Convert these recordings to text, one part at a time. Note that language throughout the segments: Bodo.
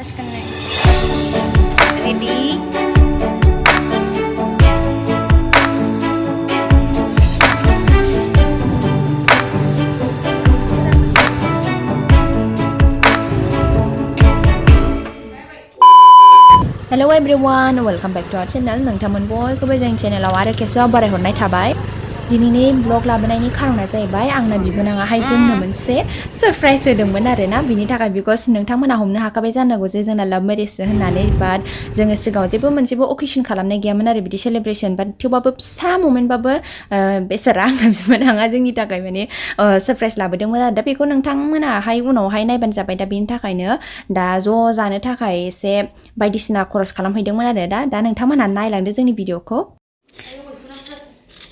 Ready? Hello everyone, welcome back to our channel. नोंथांमोन बयखौबो जोंनि चेनेलाव आरो खेबसेबाव बरायहरनाय थाबाय। दिनैनि ब्लग लाबोनायनि खारना जाहैबाय आंना बिबोनाङाहाय जोंनो मोनसे सरप्राइज होदोंमोन आरोना बिनि थाखाय बिकज नोंथांमोना हमनो हाखाबाय जानांगौ जे जोंना लाभ मेरेजसो होननानै बाट जोङो सिगाङाव जेबो मोनसेबो अकेशन खालामनाय गैयामोन आरो बिदि सेलिब्रेशन बाट थेवबाबो फिसा मोमेन्टबाबो बेसारा आंना बिबोनाङा जोंनि थाखाय माने सरप्राइज लाबोदोंमोन आरो दा बेखौ नोंथांमोनाहाय उनावहाय नायबानो जाबाय दा बिनि थाखायनो दा ज' जानो थाखाय एसे बायदिसिना खरस खालामहैदोंमोन आरो दा नोंथांमोना नायलांदो जोंनि भिडिअखौ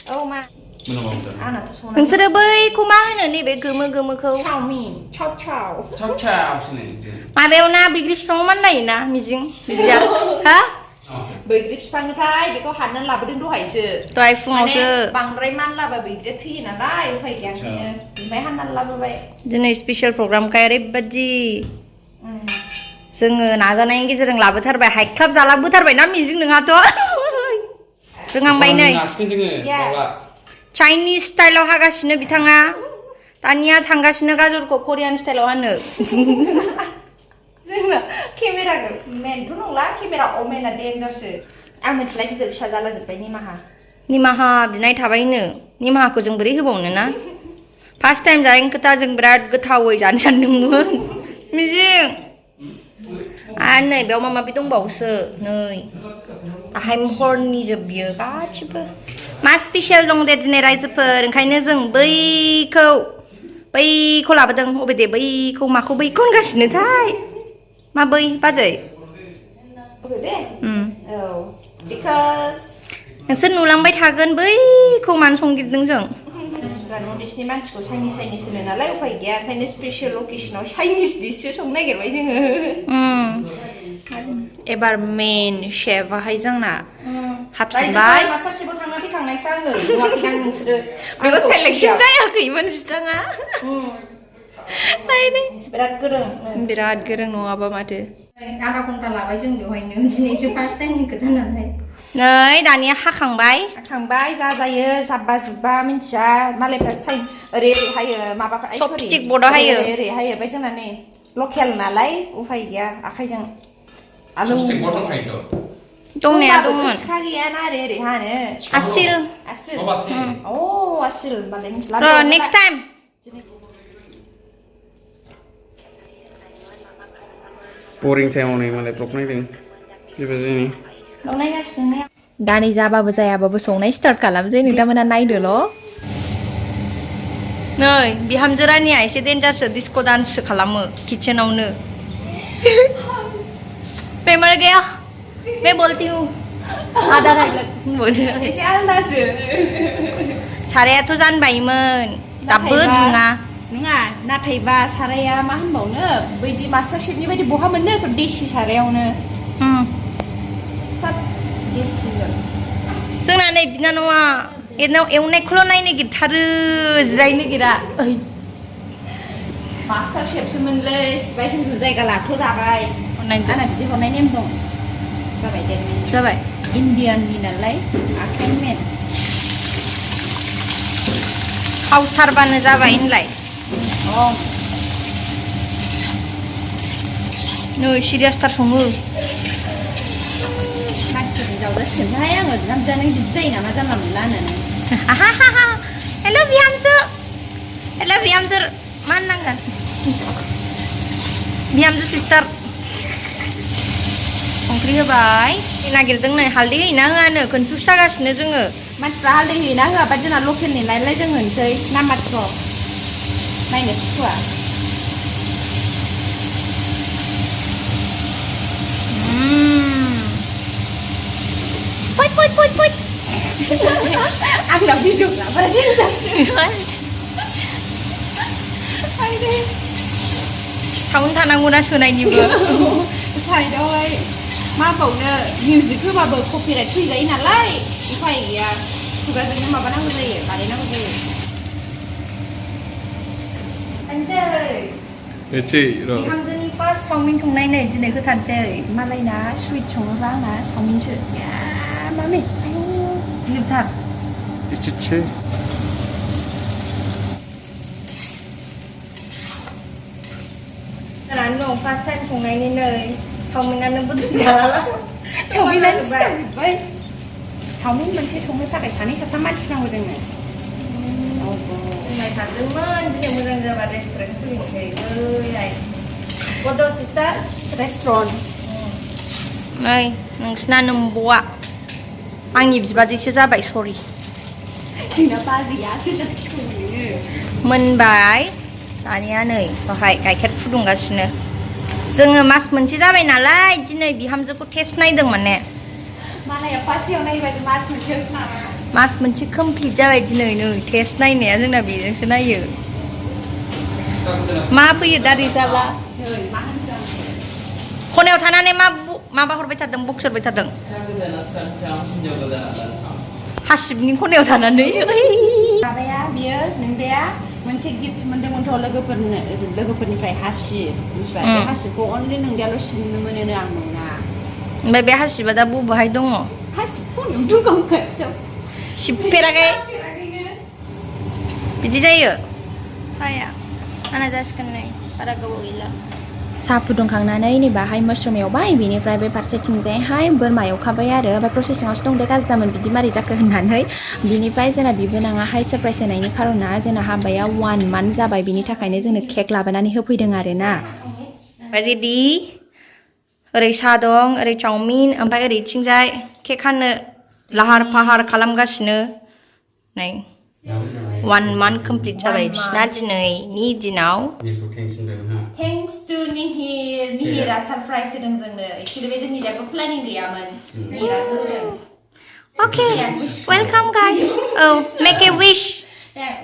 औ मा नोंसोरो बैखौ मा होनो नैबे गोमो गोमोखौ चावमिन माबायाव ना बैग्रि बिफाङाव मानलायोना मिजिं बिदिया हा बैग्रि बिफांनिफ्राय बेखौ हाननानै लाबोदों दहाय फुङावसो बांद्राय मानलाबा बैग्रिया थैयो नालाय उफाय गैया ओमफ्राय हाननानै लाबोबाय दिनै स्पेसियेल प्रग्रामखाय ओरैबायदि जोङो नाजानायनि गेजेरजों लाबोथारबाय हाइक्लाब जालाबोथारबायना मिजिं नोंहाथ' रोंहांबाय नै चाइनिज स्टाइलाव हागासिनो बिथाङा दानिया थांगासिनो गाजरखौ करियान स्टाइलाव हानो जोंना केमेरा मेनथ' नंला केमेरा अमेना डेन्जारसो आं मिथिला गिदिर फिसा जालाजोब्बाय निमाहा बिनाय थाबायनो निमाहाखौ जों बोरै होबावनो ना फार्स्ट टाइम जानायनि खोथा जों बिराद गोथावै जानो सानदोंमोन मिजिं आरो नै बेयाव माबा माबि दंबावोसो नै आहाय हरनि जोब बियो गासिबो मा स्पेसियेल दं दे दिनै रायजोफोर ओंखायनो जों बैखौ लाबोदों अबे दे बैखौ माखौ बैखौ होनगासिनोथाय मा बै बाजै अबे बे औ बिकज नोंसोर नुलांबाय थागोन बैखौ मानो संगिरदों जों नर्थ इस्टनि मानसिखौ चाइनिस होनो नालाय उफाय गैया ओंखायनो स्पेसियेल अकेसनाव चाइनिस डिशसो संनो नागिरबाय जोङो एबार मेन शेफआहाय जोंना हाबसिनबाय मास्टार शेफआव थांना फैखांनायसो आङो नुवाखै आं नोंसोरो बेखौ सेलेक्सन जायाखैमोन बिथाङा बिराद गोरों नङाबा माथो आधा घन्टा लाबाय जों बेवहायनो दिनैसो फार्स्ट टाइमनि खोथा नालाय नै दानिया हाखांबाय जा जायो जाब्बा जुब्बा मिन्थिया मालायफ्रा ओरै हायो माबाफ्रा चपस्टिक बर्डआव हायो ओरै हायो ओमफ्राय जोंना नै लकेल नालाय उफाय गैया आखाइजों दंनाया दंमोन सिखा गैयाना ओरै हानो आसिल होनबालाय मिथिला र' नेक्स्ट टाइम बरिं टाइमाव नै मालाय ब्लग नायदों बेबायदिनो दा नै जाबाबो जायाबाबो संनाय स्टार्ट खालामसै नोंथांमोना नायदोल' नै बिहामजो रानिया एसे डेन्जारसो डिस्क' डान्ससो खालामो किचेनावनो मैं मर गया मैं बोलती हूँ आधा डायलॉग एसे आलदासो सारायाथ' जानबायमोन दाबो दुङा नङा नाथायबा साराया मा होनबावनो बैदि मास्टार शेफनि बायदि बहा मोननो सब देसि सारायावनो सब देसि जोंना नै बिनानावा एवनायखौल' नायनो नागिरथारो जिरायनो नागिरा मास्टार शेफसोमोनलै सिबाय जोंजों जायगा लाथ' जाबाय आंना बिदि हरनाय नेम दं जाबाय दे जाबाय इण्डियाननि नालाय आखाइनि मेन फावथारबानो जाबाय होनलाय नै सिरियासथार सङो मानसिफोरजों जावजासिगोनहाय आङो बिहामजोआनो बिदि जायो नामा जानला मोनला होननानै हेल' बिहामजो मा होननांगोन बिहामजो सिस्टार संख्रि होबाय नागिरदों नै हालदै होयोना होआनो कनफिउस जागासिनो जोङो मानसिफ्रा हालदै होयोना होआ बाट जोंना लकेलनि नालाय जों होनोसै ना माथ्र नायनो सुखुवा आंना भिडिअ लाबाय साउन्ड थानांगौना सोनायनिबो साइडआवहाय मा बावनो मिउजिक होबाबो कपिराइट फैजायो नालाय उफाय गैया खुगाजोंनो माबानांगौ जायो बानायनांगौ जायो 그렇지. 비함즈니 파스 성민 통나이네 이제 그 단체 말라이나 스윗 정랑나 성민주 야 마미 아유 이거 그렇지. 나는 농 파스타 통나이네 너희 성민나는 무슨 달라 성민나는 진짜 왜 성민 먼저 통을 파게 자니 셔타 만치나 거든요 Này thật đứng lên, chứ đừng bây giờ bà restaurant của mình thì ơi này Bodo Sister Restaurant Ơi, nâng sna nâng bùa Anh nhịp bà gì chưa ra bậy sorry Chỉ là ba gì á, chứ là sorry Mình bài 아니야, 네. 가이 캣 푸둥 가시네. 정은 마스 먼저 잡아야 날라. 이제 비함즈고 테스트 나이든 맞네. Mana ya pasti orang ini baju mas menjauh sana. 마스 먼저 컴플리트 잡아야 이제 테스트 나이네. 정나 비정스 나요. 마부이 다리 잡아. Hei, makan jam. 코네오 타나네 마바 호르 베타등 복서 베타등. 하십님 코네오 타나네. Abaya, biar nendaya moncik gift mendeng untuk logoperniफ्राय हासि मिथिबाय हासिखौ only नोंदियाल' सिननो मोनो आं नङा ओमफ्राय बे हासिबा दा बबेहाय दङ हासिखौ नुदों गाव खाथियाव सिबफेराखै बिदि जायो हाया आंना जासिगोन नै बारा गोबाव गैला साहा फुदुंखांनानै नैबाहाय मशरुम एवबाय बिनिफ्राय बे फारसेथिंजायहाय बोरमा एवखाबाय आरो ओमफ्राय प्रसेसिङावसो दं दे गाज्रि जामोन बिदि मारै जाखो होननानै बिनिफ्राय जोंना बिबोनाङाहाय सरप्राइज होनायनि खार'ना जोंना हाबाया 1 month जाबाय बिनि थाखायनो जोंनो केक लाबोनानै होफैदों आरोना रेडि ओरै साहा दं ओरै चावमिन ओमफ्राय ओरैथिंजाय केक हानो लाहार फाहार खालामगासिनो नै 1 month complete जाबाय बिसिना दिनैनि दिनाव Thanks to Nihir. Nihira surprise होदों जोंनो. Actually बे जोंनि जेबो planning गैयामोन. Nihiraसो होदों. Okay. Welcome guys. Oh, make a wish.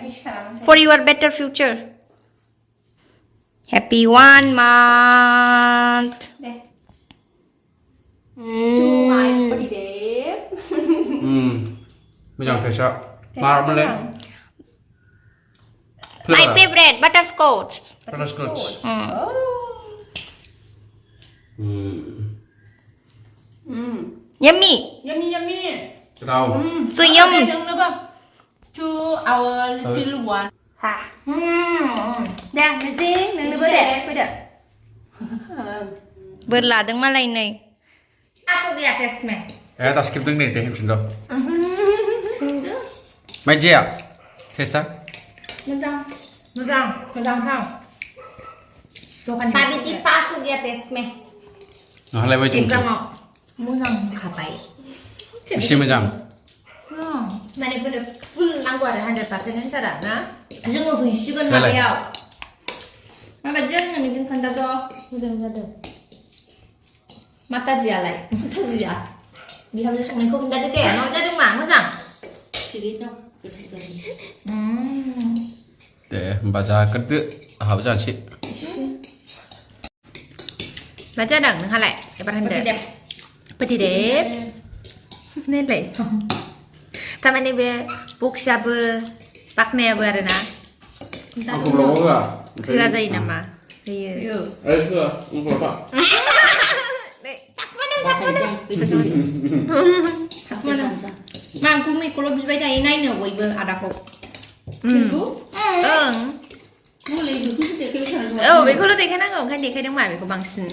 Wish खालामसै. For your better future. Happy 1 month. Day. To my birthday. Bây giờ phải sao? Mà nó lên. My favorite butterscotch. Butterscotch. Yummy. Yummy yummy. Đâu? So yum. To our little one. Ha. Dah, mesti nang berde. Berladang malai nei. Asal dia test me. Ta skip đứng này thì em xin đâu. Mày gì à? Thế sao? Mezang kau. Tapi ci pasuk dia test me. Nó lại với chúng. Exam mau. Muzang khapai. Mesti macam. Mana boleh full lagu ada 100% yang cara na. Jangan huishiban Đây lah này. ya. Mama jangan mijin kanda do. Udah. Mata dia lai. Mata dia. Biar dia sang kau kanda dek ya. Mau jadi mang muzang. Sedikit no. Để bà già cất tự học ra chị. Baca dong hal lại. Peti dep. Nên lại. Taman ni be bookshop pakne bu ada na. Ông không lố cơ à? Kira zai nama. Iya. Ấy cơ à? Ông không lố à? Tak mana? Mang kumi kalau bisa baca ini nih, boy ada kok. Boleh dulu dia kira sana. Oh, kalau dia kan nggak kan dia kadang main, aku bangsin.